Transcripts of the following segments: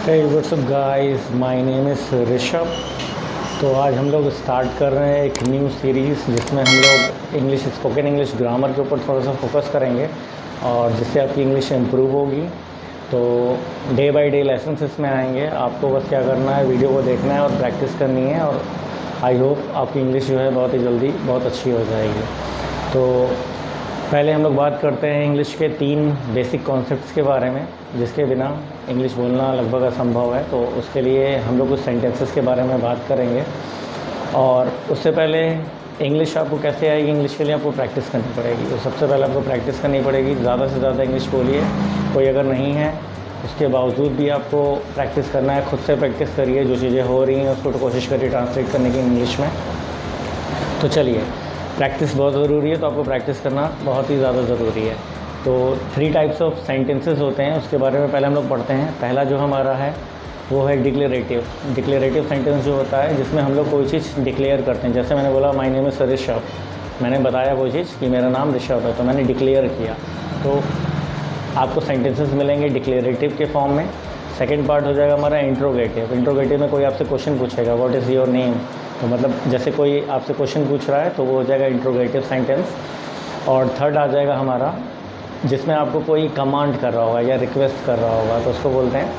Hey, what's up guys? My name is Rishabh. तो आज हम लोग स्टार्ट कर रहे हैं एक न्यू सीरीज़ जिसमें हम लोग इंग्लिश स्पोकन इंग्लिश ग्रामर के ऊपर थोड़ा सा फोकस करेंगे और जिससे आपकी इंग्लिश इम्प्रूव होगी। तो डे बाय डे लेसन्स इसमें आएंगे। आपको बस क्या करना है, वीडियो को देखना है और प्रैक्टिस करनी है और आई होप आपकी इंग्लिश जो है बहुत ही जल्दी बहुत अच्छी हो जाएगी। तो पहले हम लोग बात करते हैं इंग्लिश के 3 बेसिक कॉन्सेप्ट्स के बारे में जिसके बिना इंग्लिश बोलना लगभग असंभव है। तो उसके लिए हम लोग कुछ सेंटेंसेस के बारे में बात करेंगे और उससे पहले इंग्लिश आपको कैसे आएगी, इंग्लिश के लिए आपको प्रैक्टिस करनी पड़ेगी। तो सबसे पहले आपको प्रैक्टिस करनी पड़ेगी, ज़्यादा से ज़्यादा इंग्लिश बोलिए। कोई अगर नहीं है उसके बावजूद भी आपको प्रैक्टिस करना है, खुद से प्रैक्टिस करिए। जो चीज़ें हो रही हैं उसको तो कोशिश करिए ट्रांसलेट करने की इंग्लिश में। तो चलिए, प्रैक्टिस बहुत ज़रूरी है, तो आपको प्रैक्टिस करना बहुत ही ज़्यादा ज़रूरी है। तो 3 टाइप्स ऑफ सेंटेंसेस होते हैं, उसके बारे में पहले हम लोग पढ़ते हैं। पहला जो हमारा है वो है डिक्लेरेटिव। डिक्लेरेटिव सेंटेंस जो होता है जिसमें हम लोग कोई चीज़ डिक्लेयर करते हैं। जैसे मैंने बोला माय नेम इज़ ऋषभ, मैंने बताया कोई चीज़ कि मेरा नाम ऋषभ है, तो मैंने डिक्लेयर किया। तो आपको सेंटेंसेस मिलेंगे डिक्लेरेटिव के फॉर्म में। सेकंड पार्ट हो जाएगा हमारा इंट्रोगेटिव। इंट्रोगेटिव में कोई आपसे क्वेश्चन पूछेगा, व्हाट इज़ योर नेम, तो मतलब जैसे कोई आपसे क्वेश्चन पूछ रहा है तो वो हो जाएगा इंट्रोगेटिव सेंटेंस। और थर्ड आ जाएगा हमारा जिसमें आपको कोई कमांड कर रहा होगा या रिक्वेस्ट कर रहा होगा, तो उसको बोलते हैं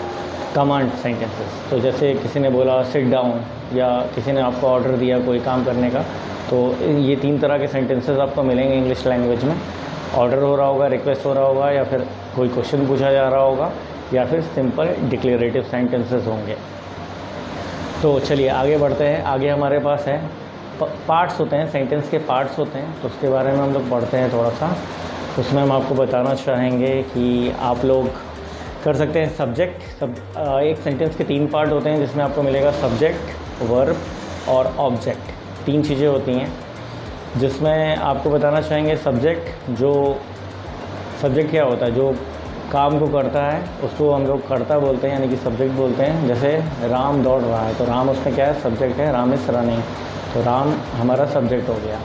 कमांड सेंटेंसेस। तो जैसे किसी ने बोला सिट डाउन या किसी ने आपको ऑर्डर दिया कोई काम करने का, तो ये 3 तरह के सेंटेंसेस आपको मिलेंगे इंग्लिश लैंग्वेज में। ऑर्डर हो रहा होगा, रिक्वेस्ट हो रहा होगा, या फिर कोई क्वेश्चन पूछा जा रहा होगा, या फिर सिंपल डिक्लेरेटिव सेंटेंसेस होंगे। तो चलिए आगे बढ़ते हैं। आगे हमारे पास है पार्ट्स होते हैं, सेंटेंस के पार्ट्स होते हैं, तो उसके बारे में हम लोग पढ़ते हैं थोड़ा सा। उसमें हम आपको बताना चाहेंगे कि आप लोग कर सकते हैं सब्जेक्ट। एक सेंटेंस के 3 पार्ट होते हैं जिसमें आपको मिलेगा सब्जेक्ट, वर्ब और ऑब्जेक्ट। 3 चीज़ें होती हैं जिसमें आपको बताना चाहेंगे सब्जेक्ट। जो सब्जेक्ट क्या होता है, जो काम को करता है उसको हम लोग कर्ता बोलते हैं, यानी कि सब्जेक्ट बोलते हैं। जैसे राम दौड़ रहा है तो राम उसमें क्या है, सब्जेक्ट है, राम इज़ रनिंग, तो राम हमारा सब्जेक्ट हो गया।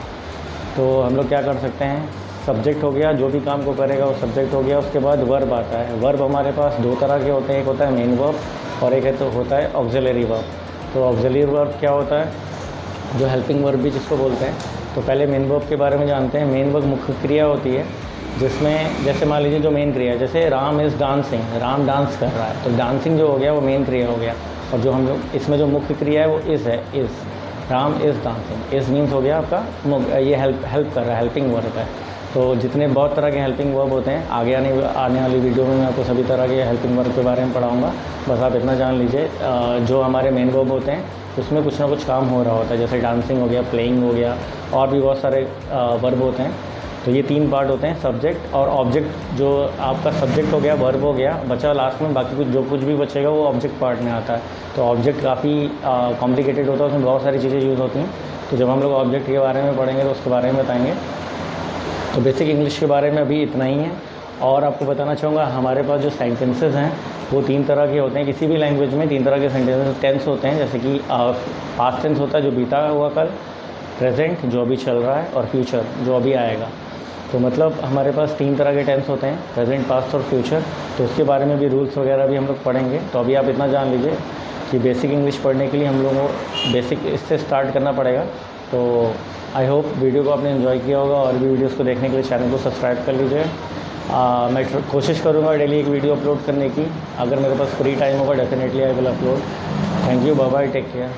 तो हम लोग क्या कर सकते हैं, सब्जेक्ट हो गया, जो भी काम को करेगा वो सब्जेक्ट हो गया। उसके बाद वर्ब आता है। वर्ब हमारे पास 2 तरह के होते हैं, एक होता है मेन वर्ब और एक है तो होता है ऑक्सिलरी वर्ब। तो ऑक्सिलरी वर्ब क्या होता है, जो हेल्पिंग वर्ब भी जिसको बोलते हैं। तो पहले मेन वर्ब के बारे में जानते हैं। मेन वर्ब मुख्य क्रिया होती है जिसमें जैसे मान लीजिए जो मेन क्रिया है, जैसे Ram is dancing, Ram dance कर रहा है, तो डांसिंग जो हो गया वो मेन क्रिया हो गया। और जो हम लोग इसमें जो मुख्य क्रिया है वो इज़ है, is, Ram is dancing. Is means हो गया आपका ये हेल्प कर रहा है, हेल्पिंग वर्ब है। तो जितने बहुत तरह के हेल्पिंग वर्ब होते हैं, आगे आने वाली वीडियो में मैं आपको सभी तरह के हेल्पिंग वर्ब के बारे में पढ़ाऊँगा। बस आप इतना जान लीजिए, जो हमारे मेन वर्ब होते हैं उसमें कुछ ना कुछ काम हो रहा होता है, जैसे डांसिंग हो गया, प्लेइंग हो गया, और भी बहुत सारे वर्ब होते हैं। तो ये 3 पार्ट होते हैं, सब्जेक्ट और ऑब्जेक्ट। जो आपका सब्जेक्ट हो गया, वर्ब हो गया, बचा लास्ट में, बाकी जो कुछ भी बचेगा वो ऑब्जेक्ट पार्ट में आता है। तो ऑब्जेक्ट काफ़ी कॉम्प्लिकेटेड होता है, उसमें बहुत सारी चीज़ें यूज़ होती हैं। तो जब हम लोग ऑब्जेक्ट के बारे में पढ़ेंगे तो उसके बारे में बताएंगे। तो बेसिक इंग्लिश के बारे में अभी इतना ही है। और आपको बताना चाहूँगा हमारे पास जो सेंटेंसेस हैं वो 3 तरह के होते हैं। किसी भी लैंग्वेज में 3 तरह के सेंटेंसेस, टेंस होते हैं, जैसे कि पास्ट टेंस होता है जो बीता हुआ कल, प्रेजेंट जो अभी चल रहा है, और फ्यूचर जो अभी आएगा। तो मतलब हमारे पास 3 तरह के टेंस होते हैं, प्रेजेंट, पास्ट और फ्यूचर। तो उसके बारे में भी रूल्स वगैरह भी हम लोग पढ़ेंगे। तो अभी आप इतना जान लीजिए कि बेसिक इंग्लिश पढ़ने के लिए हम लोगों को बेसिक इससे स्टार्ट करना पड़ेगा। तो आई होप वीडियो को आपने एंजॉय किया होगा, और भी वीडियोस को देखने के लिए चैनल को सब्सक्राइब कर लीजिए। मैं कोशिश करूँगा डेली एक वीडियो अपलोड करने की। अगर मेरे पास फ्री टाइम होगा definitely I will upload. Thank you, bye bye, take care.